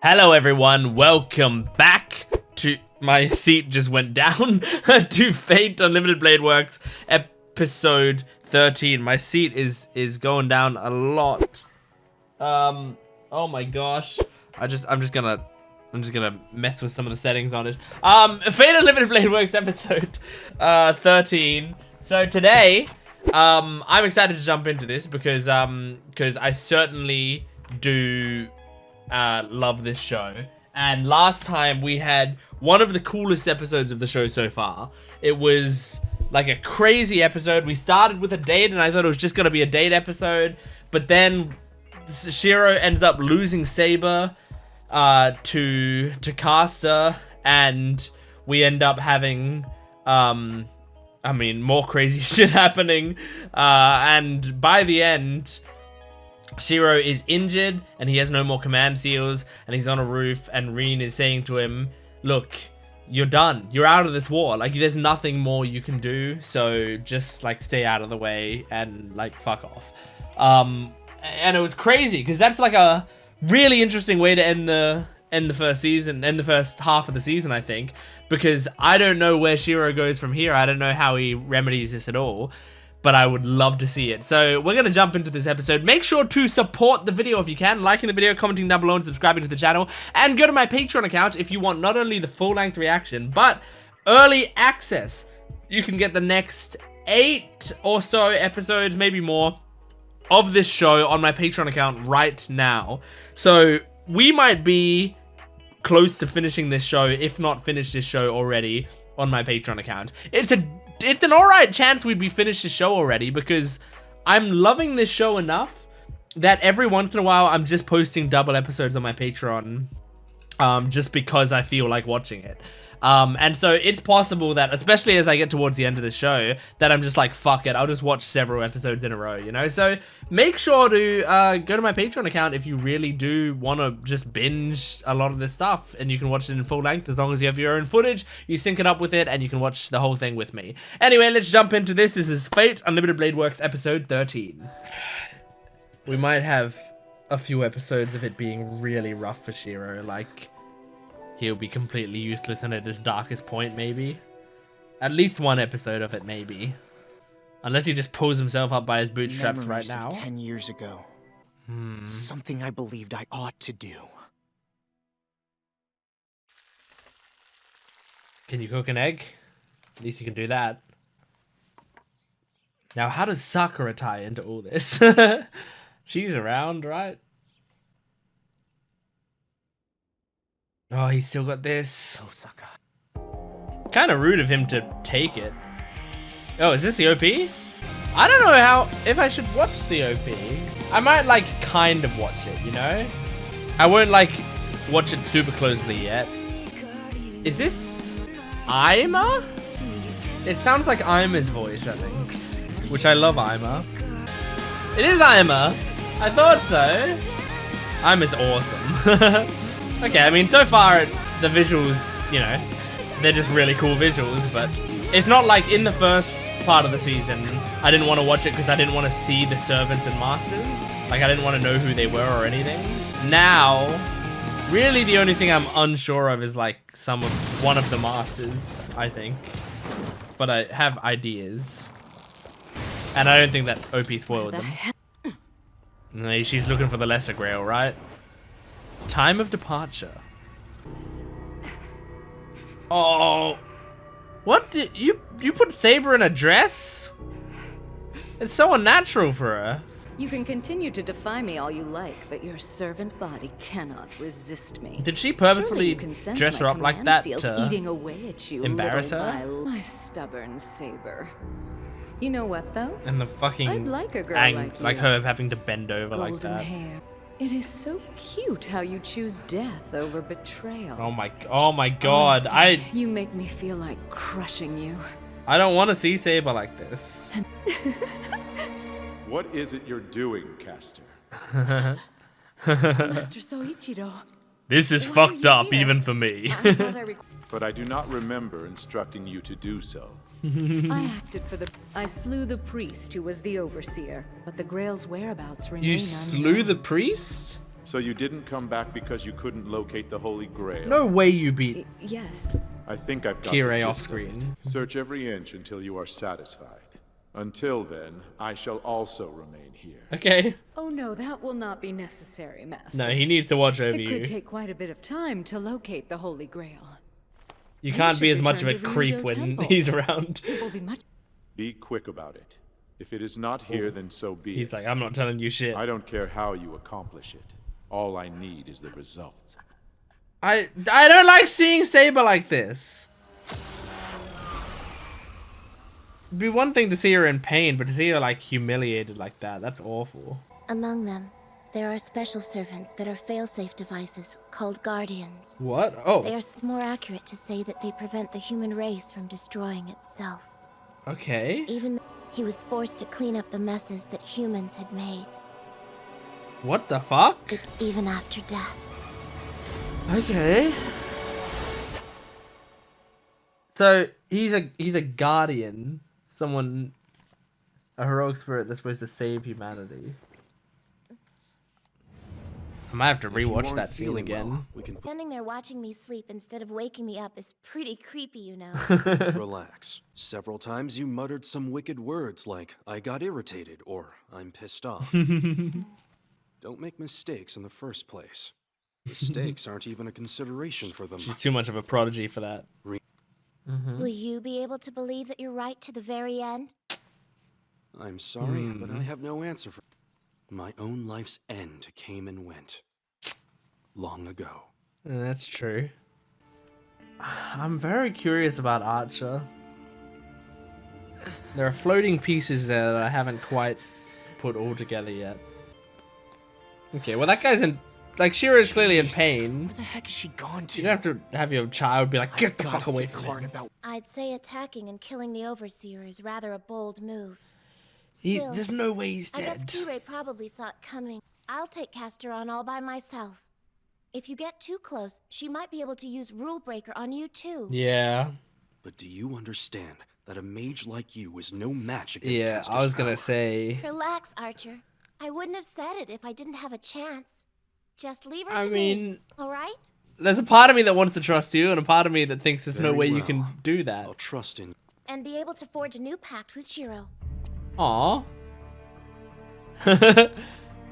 Hello everyone, welcome back to... My seat just went down to Fate Unlimited Blade Works episode 13. My seat is going down a lot. Oh my gosh. I'm just gonna mess with some of the settings on it. Fate Unlimited Blade Works episode 13. So today, I'm excited to jump into this because I certainly do love this show. And last time we had one of the coolest episodes of the show so far. It was like a crazy episode. We started with a date and I thought it was just gonna be a date episode, but then Shirou ends up losing Saber to Caster, and we end up having I mean, more crazy shit happening, and by the end Shirou is injured and he has no more command seals and he's on a roof, and Rin is saying to him, look, you're done, you're out of this war, like there's nothing more you can do, so just like stay out of the way and like fuck off. And it was crazy because that's like a really interesting way to end the first season, end the first half of the season, I think, because I don't know where Shirou goes from here. I don't know how he remedies this at all, but I would love to see it. So we're going to jump into this episode. Make sure to support the video if you can, liking the video, commenting down below, and subscribing to the channel. And go to my Patreon account if you want not only the full-length reaction, but early access. You can get the next 8 or so episodes, maybe more, of this show on my Patreon account right now. So we might be close to finishing this show, if not finished this show already on my Patreon account. It's an alright chance we'd be finished the show already, because I'm loving this show enough that every once in a while I'm just posting double episodes on my Patreon, just because I feel like watching it. And so it's possible that, especially as I get towards the end of the show, that I'm just like, fuck it, I'll just watch several episodes in a row, you know? So make sure to go to my Patreon account if you really do want to just binge a lot of this stuff, and you can watch it in full length as long as you have your own footage, you sync it up with it, and you can watch the whole thing with me. Anyway, let's jump into this. This is Fate Unlimited Blade Works episode 13. We might have a few episodes of it being really rough for Shirou, like he'll be completely useless and at his darkest point, maybe. At least one episode of it, maybe. Unless he just pulls himself up by his bootstraps right now. 10 years ago. Something I believed I ought to do. Can you cook an egg? At least you can do that. Now, how does Sakura tie into all this? She's around, right? Oh, he's still got this. Osaka. Kind of rude of him to take it. Oh, is this the OP? I don't know if I should watch the OP. I might like kind of watch it, you know? I won't like watch it super closely yet. Is this Ima? It sounds like Ima's voice, I think. Which I love Ima. It is Ima. I thought so. Ima's awesome. Okay, I mean, so far, the visuals, you know, they're just really cool visuals, but it's not like in the first part of the season, I didn't want to watch it because I didn't want to see the servants and masters. Like, I didn't want to know who they were or anything. Now, really the only thing I'm unsure of is, like, one of the masters, I think. But I have ideas. And I don't think that OP spoiled them. No, she's looking for the lesser grail, right? Time of departure. Oh, what did you put Saber in a dress? It's so unnatural for her. You can continue to defy me all you like, but your servant body cannot resist me. Did she purposefully dress her up like that to eating away at you, embarrass her? My stubborn Saber. You know what though? And the fucking I'd like a girl like her having to bend over golden like that. Hair. It is so cute how you choose death over betrayal. Oh my god. Honestly, you make me feel like crushing you. I don't want to see Saber like this. What is it you're doing, Caster? Master Soichiro. This is Why are fucked you up here? even for me. I thought But I do not remember instructing you to do so. I acted for I slew the priest who was the overseer, but the Grail's whereabouts remain You unknown. slew the priest? So you didn't come back because you couldn't locate the Holy Grail? No way you beat Yes. I think I've got Kirei the off gist of it. screen. Search every inch until you are satisfied. Until then, I shall also remain here. Okay. Oh no, that will not be necessary, Master. No, he needs to watch over It you. could take quite a bit of time to locate the Holy Grail. You can't be should as much of a return to creep Ryudo when Temple. he's around. It will be much. Be quick about it. If it is not here, then so be He's it. like, I'm not telling you shit. I don't care how you accomplish it. All I need is the result. I don't like seeing Saber like this. It'd be one thing to see her in pain, but to see her like humiliated like that, that's awful. Among them, there are special servants that are failsafe devices called guardians. What? They Oh, are more accurate to say that they prevent the human race from destroying itself. okay. Even though he was forced to clean up the messes that humans had made, What the fuck? even after death. Okay. So he's a guardian, someone, a heroic spirit that's supposed to save humanity. I might have to rewatch that scene again. Standing there watching me sleep instead of waking me up is pretty creepy, you know. Relax. Several times you muttered some wicked words like, I got irritated, or I'm pissed off. Don't make mistakes in the first place. Mistakes aren't even a consideration for them. She's too much of a prodigy for that. Will you be able to believe that you're right to the very end? I'm sorry, but I have no answer for my own life's end came and went. Long ago. That's true. I'm very curious about Archer. There are floating pieces there that I haven't quite put all together yet. Okay, well that guy's in... Like, Shirou's clearly in pain. Where the heck has she gone to? You don't have to have your child be like, get the fuck away from hard him. about. I'd say attacking and killing the Overseer is rather a bold move. There's Still, no way he's I guess dead. Kirei probably saw it coming. I'll take Castor on all by myself. If you get too close, she might be able to use Rule Breaker on you too. Yeah. But do you understand that a mage like you is no match against Yeah, Castor's I was gonna power? say... Relax, Archer. I wouldn't have said it if I didn't have a chance. Just leave her I to mean... me, alright? There's a part of me that wants to trust you, and a part of me that thinks there's no Very way you well. can do that. I'll trust in And be able to forge a new pact with Shirou. Aww.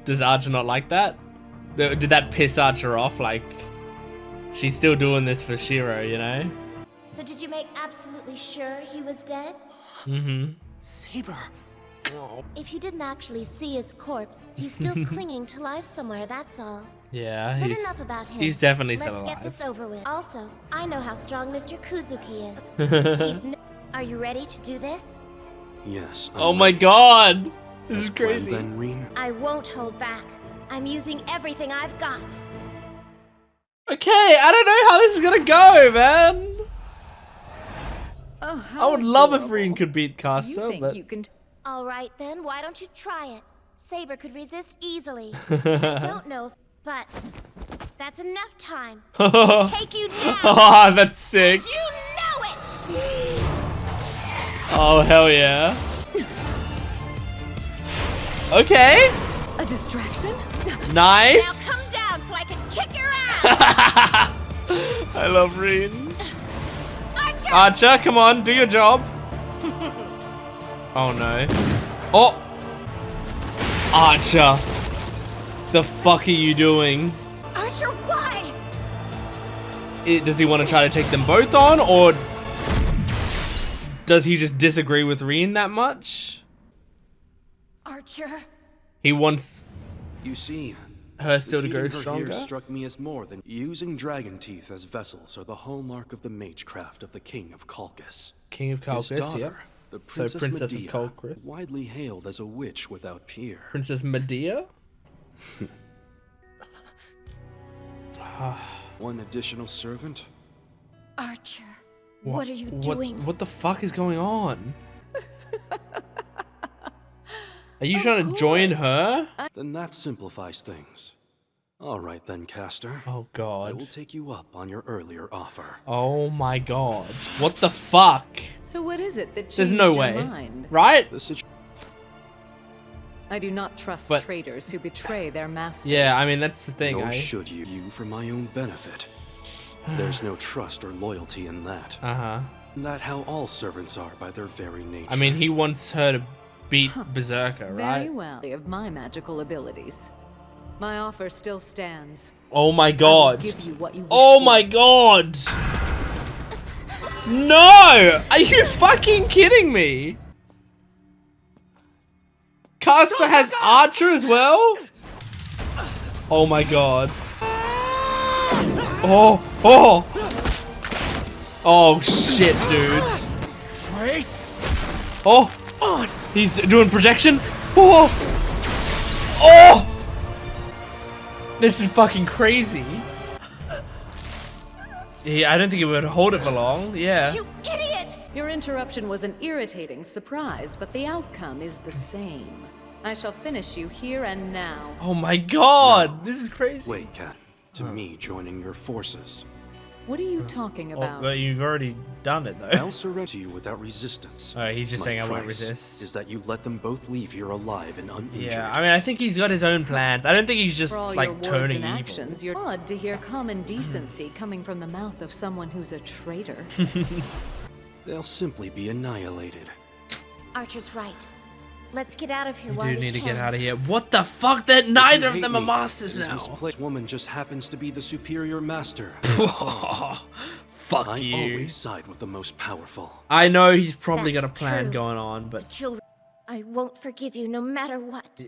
Does Archer not like that? Did that piss Archer off? Like, she's still doing this for Shirou, you know? So did you make absolutely sure he was dead? Mm-hmm. Saber. If you didn't actually see his corpse, he's still clinging to life somewhere, that's all. Yeah, But he's... enough about him. he's definitely still Let's alive. get this over with. Also, I know how strong Mr. Kuzuki is. Are you ready to do this? Yes. I'm Oh my ready. god! This is As planned crazy. Then, Rin? I won't hold back. I'm using everything I've got. Okay, I don't know how this is gonna go, man. Oh, I how would love if adorable. Rin could beat You Caster, think but... you can... All right then, why don't you try it? Saber could resist easily. I don't know, but that's enough time. to take you down. Oh, that's sick. You know it. Oh, hell yeah. Okay. A distraction? Nice. Now come down so I can kick your ass. I love Rin. Archer! Archer, come on, do your job. Oh no. Oh! Archer! The fuck are you doing? Archer, why? Does he want to try to take them both on, or does he just disagree with Rin that much? Archer. He wants You see, her still to go defeating her stronger? here struck me as more than using dragon teeth as vessels are the hallmark of the magecraft of the King of Kalkus. King of His Kalkus, daughter, yep. the So Princess, Princess of Medea, Kalkus. widely hailed as a witch without peer. Princess Medea? One additional servant? Archer. What are you doing? What the fuck is going on? Are you trying to join her? Then that simplifies things. All right then, Castor. Oh I will god. take you up on your earlier offer. Oh my god. What the fuck? So what is it that There's changed no your way. mind? Right? The situation. I do not trust But- traitors who betray their masters. Yeah, I mean, that's the thing. Nor should you for my own benefit. There's no trust or loyalty in that. Uh-huh. That how all servants are by their very nature. I mean, he wants her to beat Berserker, right? Very well. Of my magical abilities. My offer still stands. Oh my I will god. give you what you wish Oh for. my god! No! Are you fucking kidding me? Caster has Archer as well? Oh my god. Oh, oh! Oh shit, dude. Trace Oh! on. He's doing projection? Oh! Oh! This is fucking crazy. Yeah, I don't think it would hold it for long. Yeah. You idiot! Your interruption was an irritating surprise, but the outcome is the same. I shall finish you here and now. Oh my god, this is crazy. Wait, Cat. To me, joining your forces. What are you talking Oh, about? but you've already done it though. I'll surrender to you without resistance. Alright, he's just saying I won't price resist. is that you let them both leave here alive and uninjured. Yeah, I mean, I think he's got his own plans. I don't think he's just For all your like words turning and evil. actions, you're odd to hear common decency coming from the mouth of someone who's a traitor. They'll simply be annihilated. Archer's right. Let's get out of here We while do we need to can. get out of here. What the fuck? That neither of Hate them are me, masters this now. misplaced woman just happens to be the superior master. That's all. Fuck I you. always side with the most powerful. I know he's probably got a That's plan true. going on, but Children, I won't forgive you no matter what.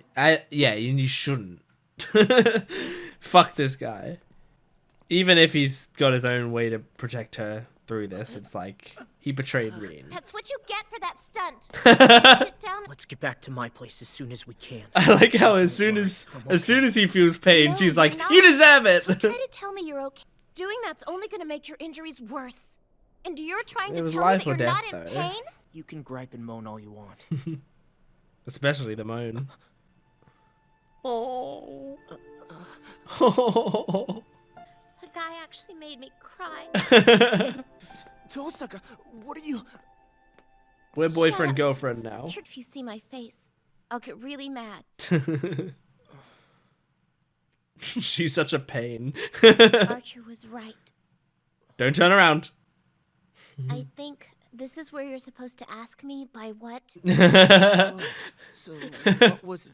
yeah, and you shouldn't. Fuck this guy. Even if he's got his own way to protect her through this, it's like he betrayed Rin. That's what you get for that stunt. Sit down. Let's get back to my place as soon as we can. I like how as soon as he feels pain, No, she's you're like, not. "You deserve it." Don't try to tell me you're okay. Doing that's only gonna make your injuries worse. And you're trying It to was tell me life that or you're death, not in though. pain? You can gripe and moan all you want. Especially the moan. Oh. Oh. The guy actually made me cry. Tosaka, what are you... We're boyfriend up. girlfriend now. If you see my face, I'll get really mad. She's such a pain. Archer was right. Don't turn around. I think this is where you're supposed to ask me by what? So, what was...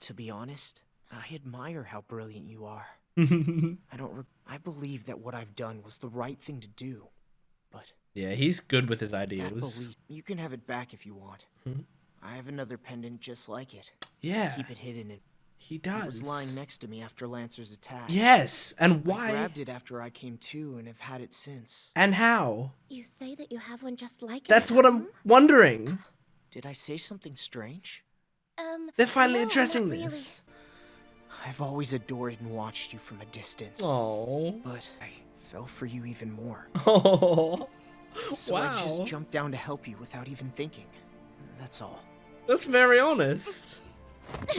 To be honest, I admire how brilliant you are. I believe that what I've done was the right thing to do. But Yeah, he's good with his that ideas. belief, you can have it back if you want. I have another pendant just like it. Yeah, Keep it hidden. he It does. was lying next to me after Lancer's attack. Yes, and I why? grabbed it after I came to and have had it since. And how? You say that you have one just like it. That's what I'm wondering. Did I say something strange? They're finally no, addressing not really. this. I've always adored and watched you from a distance. Oh. But I fell for you even more. Oh. So I Wow. just jumped down to help you without even thinking. That's all. That's very honest. What?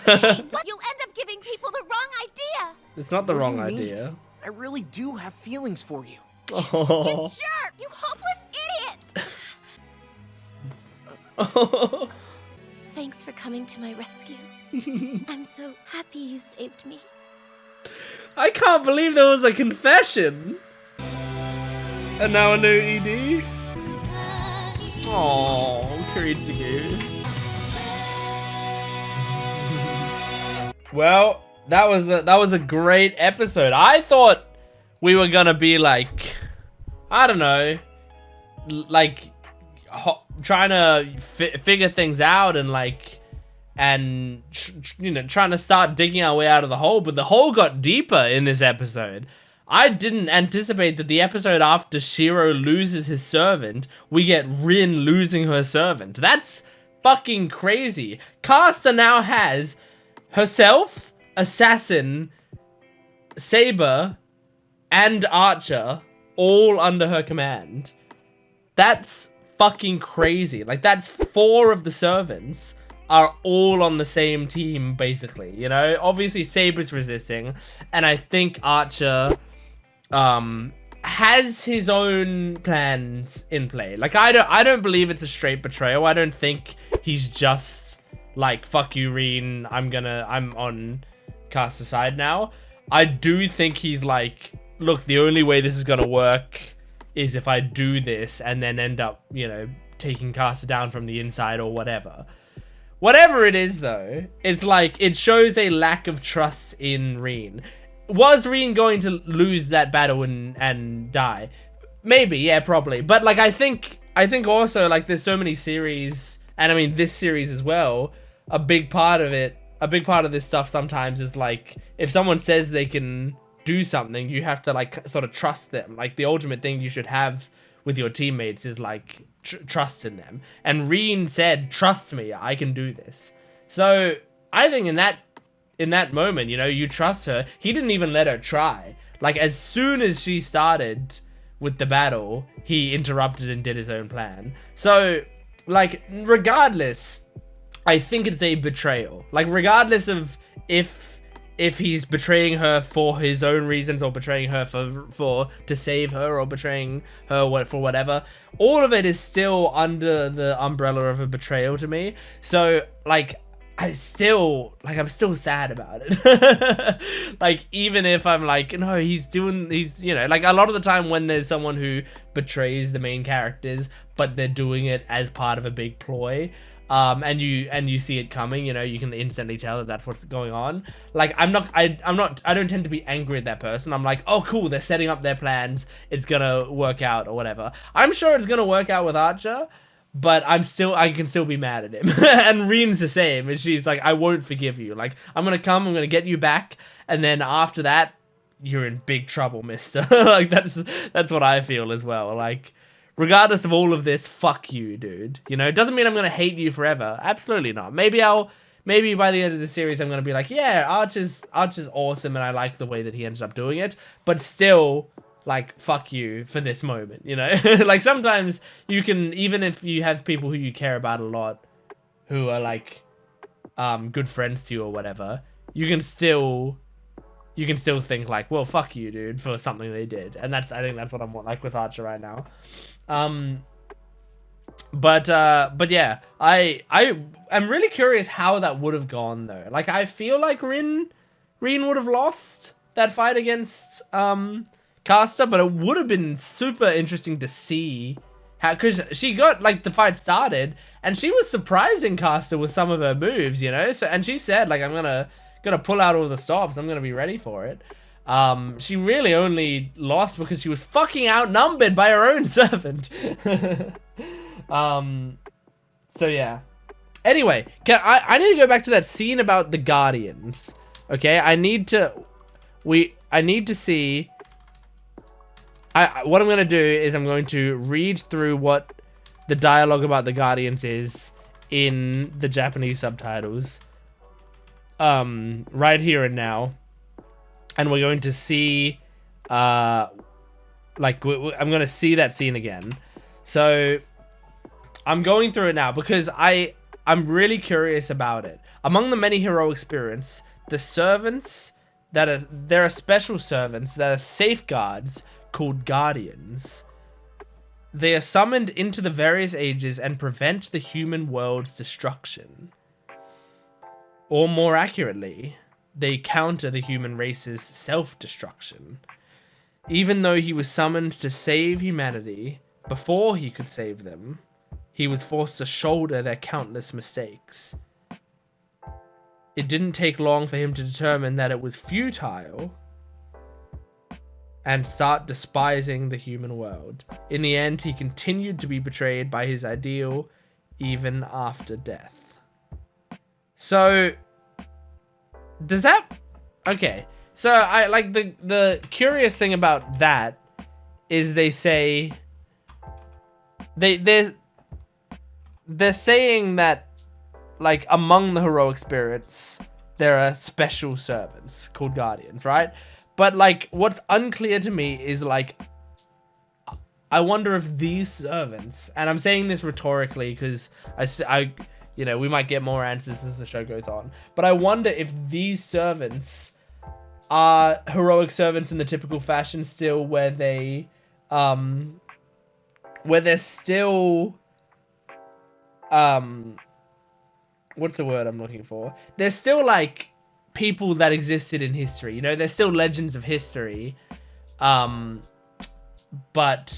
You'll end up giving people the wrong idea. It's not the What do wrong you mean? idea. I really do have feelings for you. Oh. Jerk! You hopeless idiot! Thanks for coming to my rescue. I'm so happy you saved me. I can't believe there was a confession. And now a new ED. Oh, Kiritsugu. Well, that was a great episode. I thought we were gonna be like, I don't know, like trying to figure things out and like, and trying to start digging our way out of the hole. But the hole got deeper in this episode. I didn't anticipate that the episode after Shirou loses his servant, we get Rin losing her servant. That's fucking crazy. Caster now has herself, Assassin, Saber, and Archer all under her command. That's fucking crazy. Like, that's 4 of the servants are all on the same team, basically. You know, obviously Saber's resisting, and I think Archer has his own plans in play. Like, I don't believe it's a straight betrayal. I don't think he's just like, fuck you, Rin, I'm on Caster's side now. I do think he's like, look, the only way this is gonna work is if I do this and then end up, you know, taking Caster down from the inside or whatever. Whatever it is, though, it's like, it shows a lack of trust in Rin. Was Rin going to lose that battle and die? Maybe, yeah, probably. But, like, I think also, like, there's so many series, and I mean, this series as well, a big part of this stuff sometimes is, like, if someone says they can do something, you have to, like, sort of trust them. Like, the ultimate thing you should have with your teammates is, like, trust in them. And Rin said, trust me, I can do this. So, I think in that moment, you know, you trust her. He didn't even let her try. Like, as soon as she started with the battle, he interrupted and did his own plan. So, like, regardless, I think it's a betrayal. Like, regardless of if he's betraying her for his own reasons or betraying her for to save her or betraying her for whatever, all of it is still under the umbrella of a betrayal to me. So, like, I'm still sad about it. Like, even if I'm like, no, he's you know, like, a lot of the time when there's someone who betrays the main characters, but they're doing it as part of a big ploy, and you see it coming, you know, you can instantly tell that that's what's going on. Like, I don't tend to be angry at that person. I'm like, oh, cool, they're setting up their plans. It's gonna work out or whatever. I'm sure it's gonna work out with Archer, but I can still be mad at him. And Rin's the same. And she's like, I won't forgive you. Like, I'm gonna get you back, and then after that, you're in big trouble, mister. Like, that's what I feel as well. Like, regardless of all of this, fuck you, dude. You know, it doesn't mean I'm gonna hate you forever. Absolutely not. Maybe by the end of the series, I'm gonna be like, yeah, Archer's awesome, and I like the way that he ended up doing it. But still, like, fuck you for this moment, you know? Like, sometimes you can, even if you have people who you care about a lot, who are, like, good friends to you or whatever, you can still think, like, well, fuck you, dude, for something they did. And I think that's what I'm like with Archer right now. But yeah, I'm really curious how that would have gone, though. Like, I feel like Rin would have lost that fight against, Caster, but it would have been super interesting to see how, because she got, like, the fight started, and she was surprising Caster with some of her moves, you know? So, and she said, like, I'm gonna pull out all the stops, I'm gonna be ready for it. She really only lost because she was fucking outnumbered by her own servant. So yeah. Anyway, I need to go back to that scene about the Guardians. Okay, I need to see. What I'm gonna do is I'm going to read through what the dialogue about the Guardians is in the Japanese subtitles. Right here and now. And we're going to see, I'm going to see that scene again. So, I'm going through it now because I'm really curious about it. Among the many heroic spirits, the servants there are special servants that are safeguards called guardians. They are summoned into the various ages and prevent the human world's destruction. Or more accurately, they counter the human race's self-destruction. Even though he was summoned to save humanity, before he could save them, he was forced to shoulder their countless mistakes. It didn't take long for him to determine that it was futile and start despising the human world. In the end, he continued to be betrayed by his ideal even after death. So, does that... Okay, so I like the curious thing about that is they say... They're saying that, like, among the heroic spirits, there are special servants called guardians, right? But, like, what's unclear to me is, like, I wonder if these servants, and I'm saying this rhetorically because I you know, we might get more answers as the show goes on, but I wonder if these servants are heroic servants in the typical fashion still, where they're still what's the word I'm looking for? There's still like people that existed in history, you know, there's still legends of history, but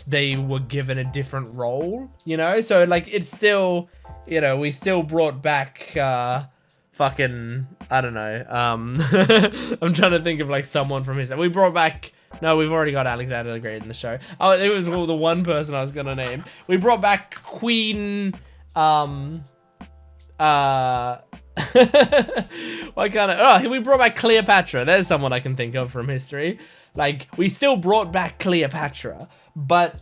they were given a different role, you know, so like it's still, you know, we still brought back fucking, I don't know, I'm trying to think of like someone from history. We brought back, no, we've already got Alexander the Great in the show. Oh, it was the one person I was gonna name. We brought back Queen why can't I? Oh, we brought back Cleopatra. There's someone I can think of from history. Like, we still brought back Cleopatra, but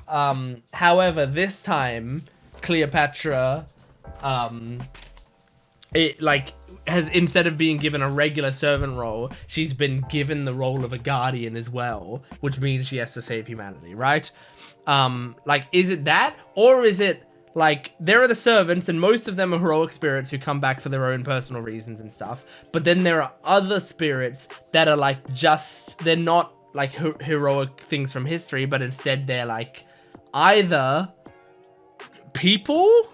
however, this time Cleopatra it like has, instead of being given a regular servant role, she's been given the role of a guardian as well, which means she has to save humanity, right? Like, is it that, or is it like, there are the servants, and most of them are heroic spirits who come back for their own personal reasons and stuff. But then there are other spirits that are like they're not like heroic things from history, but instead they're like either people,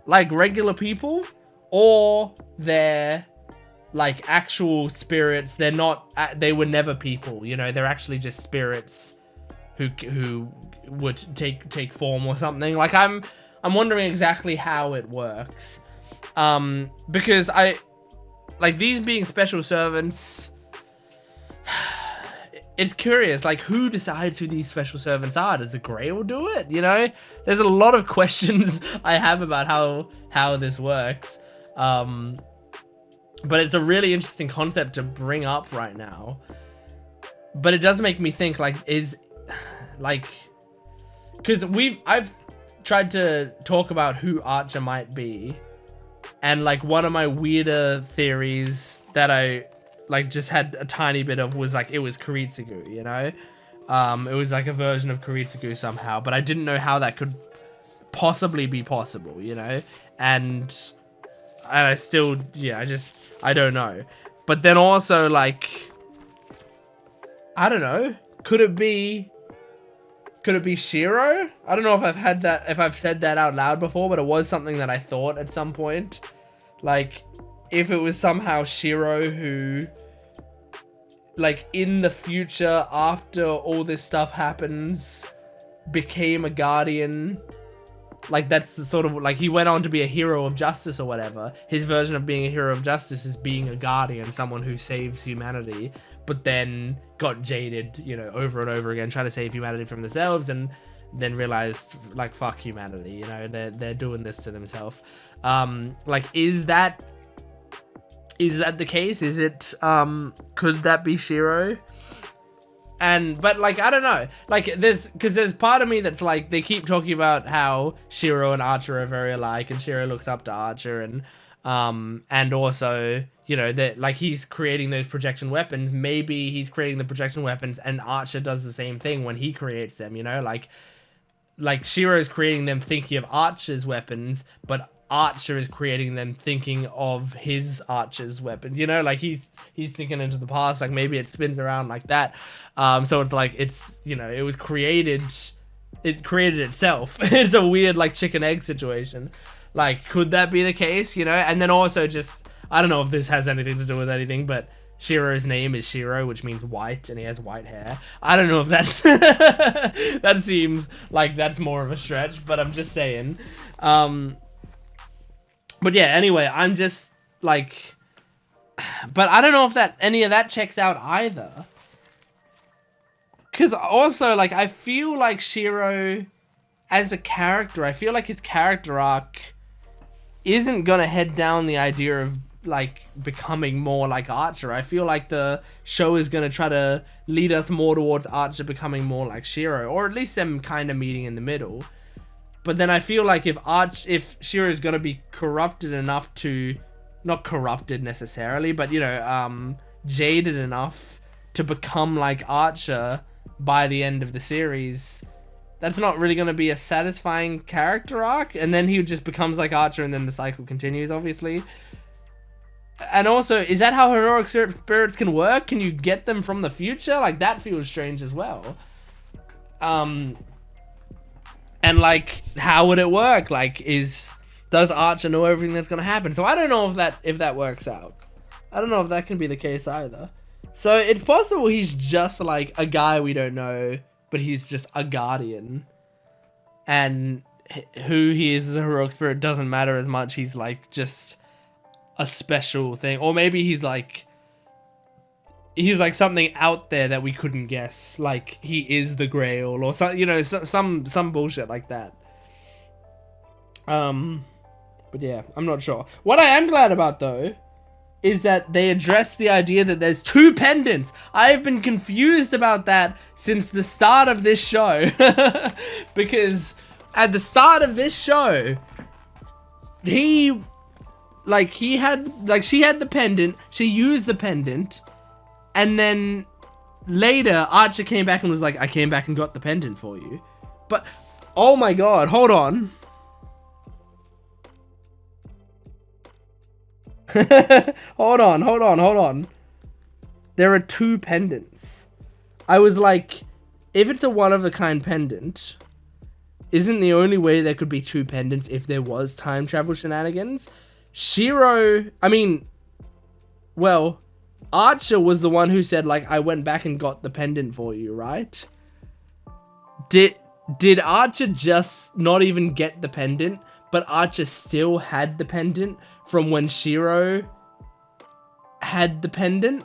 like regular people, or they're like actual spirits. They're not, they were never people, you know, they're actually just spirits who would take form or something. Like, I'm wondering exactly how it works, because like these being special servants, it's curious, like who decides who these special servants are? Does the Grail do it? You know, there's a lot of questions I have about how this works, but it's a really interesting concept to bring up right now. But it does make me think, like, because I've tried to talk about who Archer might be, and like one of my weirder theories that I like just had a tiny bit of was like it was Kiritsugu, you know, it was like a version of Kiritsugu somehow, but I didn't know how that could possibly be possible, you know, and I still, yeah, I don't know. But then also, like, I don't know, could it be Shirou? I don't know if I've said that out loud before, but it was something that I thought at some point. Like, if it was somehow Shirou who, like, in the future, after all this stuff happens, became a guardian. Like, that's the sort of, like, he went on to be a hero of justice or whatever. His version of being a hero of justice is being a guardian, someone who saves humanity, but then got jaded, you know, over and over again, trying to save humanity from themselves, and then realized, like, fuck humanity, you know, they're doing this to themselves. Like, is that the case? Is it, could that be Shirou? But like, I don't know, like, there's part of me that's like, they keep talking about how Shirou and Archer are very alike, and Shirou looks up to Archer, and also, you know, that like he's creating those projection weapons. Maybe he's creating the projection weapons and Archer does the same thing when he creates them, you know, like Shirou is creating them thinking of Archer's weapons, but Archer is creating them thinking of his Archer's weapon, you know, like he's thinking into the past, like maybe it spins around like that. So it's like, it's, you know, it created itself. It's a weird like chicken egg situation. Like, could that be the case, you know? And then also just, I don't know if this has anything to do with anything, but Shirou's name is Shirou, which means white, and he has white hair. I don't know if that's that seems like that's more of a stretch, but I'm just saying. But yeah, anyway, I'm just like, but I don't know if that any of that checks out either. Because also, like, I feel like Shirou as a character, I feel like his character arc isn't gonna head down the idea of like becoming more like Archer. I feel like the show is gonna try to lead us more towards Archer becoming more like Shirou, or at least them kind of meeting in the middle. But then I feel like if Shirou is gonna be corrupted enough to, not corrupted necessarily, but you know, jaded enough to become like Archer by the end of the series, that's not really going to be a satisfying character arc, and then he just becomes like Archer, and then the cycle continues, obviously. And also, is that how heroic spirits can work? Can you get them from the future? Like, that feels strange as well. And like, how would it work? Like, does does Archer know everything that's gonna happen? So I don't know if that works out. I don't know if that can be the case either. So it's possible he's just like a guy we don't know, but he's just a guardian, and who he is as a heroic spirit doesn't matter as much. He's like just a special thing, or maybe he's like something out there that we couldn't guess, like he is the Grail or some, you know, some bullshit like that. But yeah, I'm not sure. What I am glad about though is that they addressed the idea that there's 2 pendants. I have been confused about that since the start of this show. Because at the start of this show, she had the pendant, she used the pendant, and then later Archer came back and was like, I came back and got the pendant for you. But, oh my god, hold on. hold on. There are 2 pendants. I was like, if it's a one-of-a-kind pendant, isn't the only way there could be 2 pendants if there was time travel shenanigans? Archer was the one who said, like, I went back and got the pendant for you, right? Did Archer just not even get the pendant, but Archer still had the pendant from when Shirou had the pendant?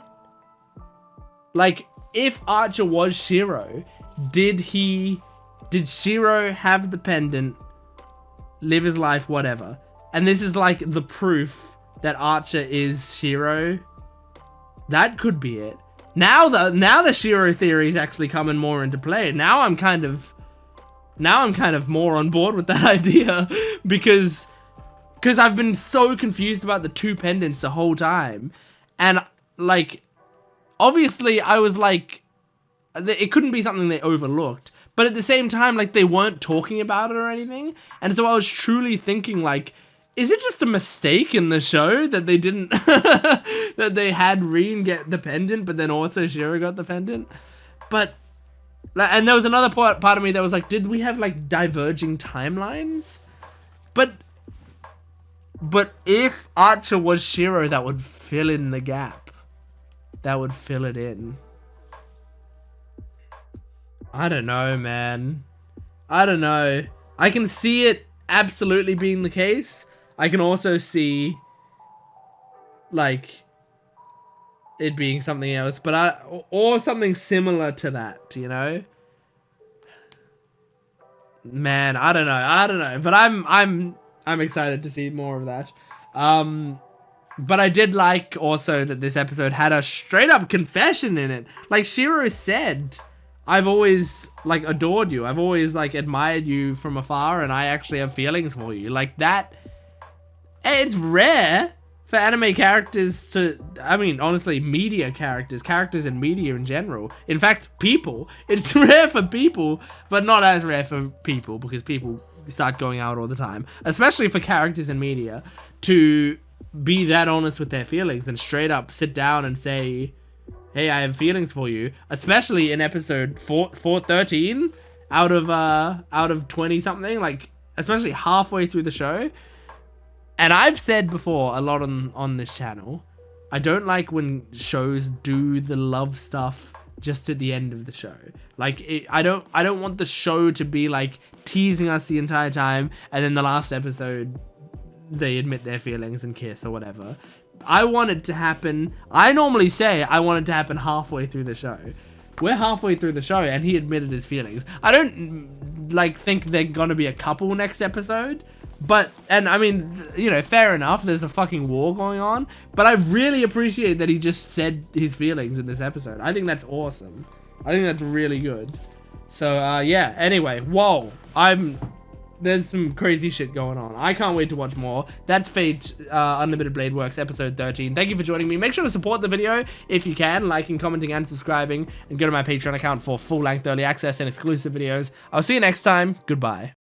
Like, if Archer was Shirou, did Shirou have the pendant, live his life, whatever? And this is like the proof that Archer is Shirou. That could be it. Now the Shirou theory is actually coming more into play. Now I'm kind of more on board with that idea because I've been so confused about the 2 pendants the whole time. And like, obviously I was like, it couldn't be something they overlooked, but at the same time, like, they weren't talking about it or anything. And so I was truly thinking, like, is it just a mistake in the show that they didn't, that they had Rin get the pendant, but then also Shirou got the pendant? But, and there was another part of me that was like, did we have like diverging timelines? But if Archer was Shirou, that would fill in the gap. That would fill it in. I don't know, man. I don't know. I can see it absolutely being the case. I can also see, like, it being something else, but or something similar to that, you know? Man, I don't know. But I'm excited to see more of that. But I did like also that this episode had a straight up confession in it. Like Shirou said, I've always like adored you. I've always like admired you from afar, and I actually have feelings for you. Like that. It's rare for anime characters to, I mean, honestly, media characters in media in general. In fact, people. It's rare for people, but not as rare for people, because people start going out all the time. Especially for characters in media, to be that honest with their feelings and straight up sit down and say, hey, I have feelings for you. Especially in episode 413 out of 20 something, like, especially halfway through the show. And I've said before a lot on this channel, I don't like when shows do the love stuff just at the end of the show. Like, I don't want the show to be like teasing us the entire time, and then the last episode they admit their feelings and kiss or whatever. I want it to happen. I normally say I want it to happen halfway through the show. We're halfway through the show and he admitted his feelings. I don't like think they're gonna be a couple next episode. But, and I mean, you know, fair enough, there's a fucking war going on, but I really appreciate that he just said his feelings in this episode. I think that's awesome. I think that's really good. So, yeah, anyway, whoa, there's some crazy shit going on. I can't wait to watch more. That's Fate Unlimited Blade Works episode 13. Thank you for joining me. Make sure to support the video if you can, liking, commenting, and subscribing, and go to my Patreon account for full-length early access and exclusive videos. I'll see you next time. Goodbye.